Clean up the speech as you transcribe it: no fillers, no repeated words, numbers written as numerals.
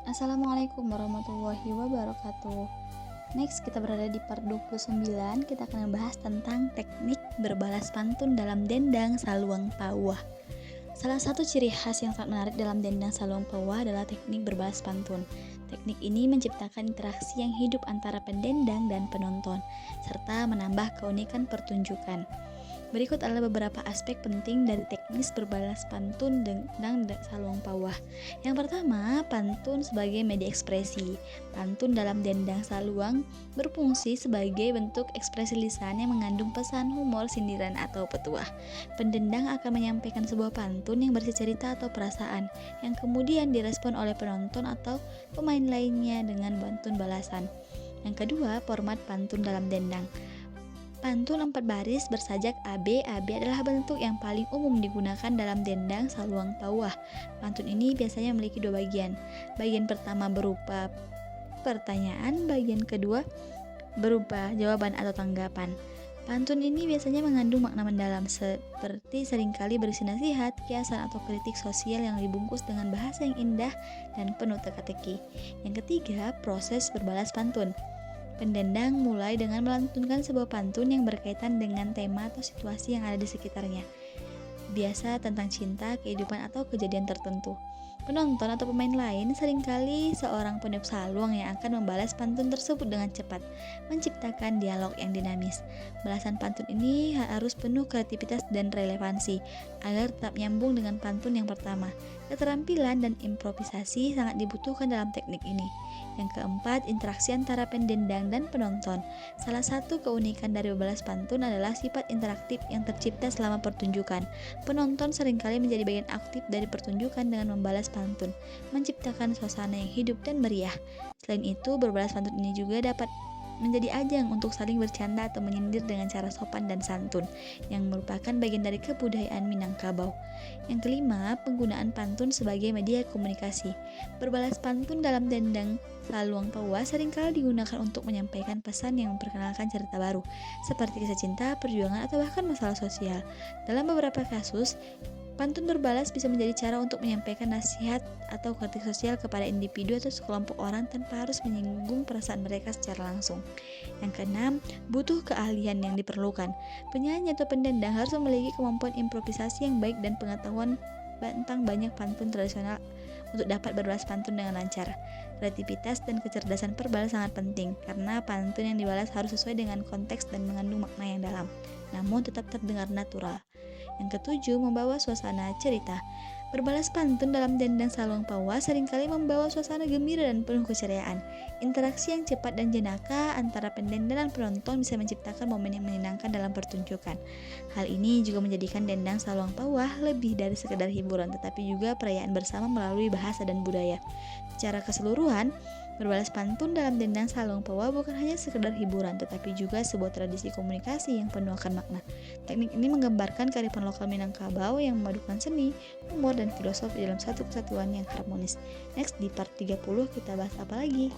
Assalamualaikum warahmatullahi wabarakatuh. Next, kita berada di part 29. Kita akan membahas tentang teknik berbalas pantun dalam dendang saluang pawah. Salah satu ciri khas yang sangat menarik dalam dendang saluang pawah adalah teknik berbalas pantun. Teknik ini menciptakan interaksi yang hidup antara pendendang dan penonton, serta menambah keunikan pertunjukan. Berikut adalah beberapa aspek penting dari teknis berbalas pantun dendang saluang pawah. Yang pertama, pantun sebagai media ekspresi. Pantun dalam dendang saluang berfungsi sebagai bentuk ekspresi lisan yang mengandung pesan, humor, sindiran, atau petuah. Pendendang akan menyampaikan sebuah pantun yang berisi cerita atau perasaan, yang kemudian direspon oleh penonton atau pemain lainnya dengan pantun balasan. Yang kedua, format pantun dalam dendang. Pantun 4 baris bersajak AB adalah bentuk yang paling umum digunakan dalam dendang saluang pawah. Pantun ini biasanya memiliki 2 bagian. Bagian pertama berupa pertanyaan, bagian kedua berupa jawaban atau tanggapan. Pantun ini biasanya mengandung makna mendalam, seperti seringkali berisi nasihat, kiasan, atau kritik sosial yang dibungkus dengan bahasa yang indah dan penuh teka-teki. Yang ketiga, proses berbalas pantun. Pendendang mulai dengan melantunkan sebuah pantun yang berkaitan dengan tema atau situasi yang ada di sekitarnya, biasa tentang cinta, kehidupan, atau kejadian tertentu. Penonton atau pemain lain seringkali seorang peniup saluang yang akan membalas pantun tersebut dengan cepat, menciptakan dialog yang dinamis. Balasan pantun ini harus penuh kreativitas dan relevansi, agar tetap nyambung dengan pantun yang pertama. Keterampilan dan improvisasi sangat dibutuhkan dalam teknik ini. Yang keempat, interaksi antara pendendang dan penonton. Salah satu keunikan dari berbalas pantun adalah sifat interaktif yang tercipta selama pertunjukan. Penonton seringkali menjadi bagian aktif dari pertunjukan dengan membalas pantun, menciptakan suasana yang hidup dan meriah. Selain itu, berbalas pantun ini juga dapat menjadi ajang untuk saling bercanda atau menyindir dengan cara sopan dan santun, yang merupakan bagian dari kebudayaan Minangkabau. Yang kelima, penggunaan pantun sebagai media komunikasi. Berbalas pantun dalam dendang saluang pawah seringkali digunakan untuk menyampaikan pesan yang memperkenalkan cerita baru, seperti kisah cinta, perjuangan, atau bahkan masalah sosial. Dalam beberapa kasus, pantun berbalas bisa menjadi cara untuk menyampaikan nasihat atau kritik sosial kepada individu atau sekelompok orang tanpa harus menyinggung perasaan mereka secara langsung. Yang keenam, butuh keahlian yang diperlukan. Penyanyi atau pendendang harus memiliki kemampuan improvisasi yang baik dan pengetahuan tentang banyak pantun tradisional untuk dapat berbalas pantun dengan lancar. Kreativitas dan kecerdasan verbal sangat penting, karena pantun yang dibalas harus sesuai dengan konteks dan mengandung makna yang dalam, namun tetap terdengar natural. Yang ketujuh, membawa suasana cerita. Berbalas pantun dalam dendang saluang pawah seringkali membawa suasana gembira dan penuh keceriaan. Interaksi yang cepat dan jenaka antara pendendang dan penonton bisa menciptakan momen yang menyenangkan dalam pertunjukan. Hal ini juga menjadikan dendang saluang pawah lebih dari sekedar hiburan, tetapi juga perayaan bersama melalui bahasa dan budaya. Secara keseluruhan, berbalas pantun dalam dendang saluang pawah bukan hanya sekedar hiburan, tetapi juga sebuah tradisi komunikasi yang penuh akan makna. Teknik ini menggambarkan kearifan lokal Minangkabau yang memadukan seni, humor, dan filosofi dalam satu kesatuan yang harmonis. Next, di part 30 kita bahas apa lagi?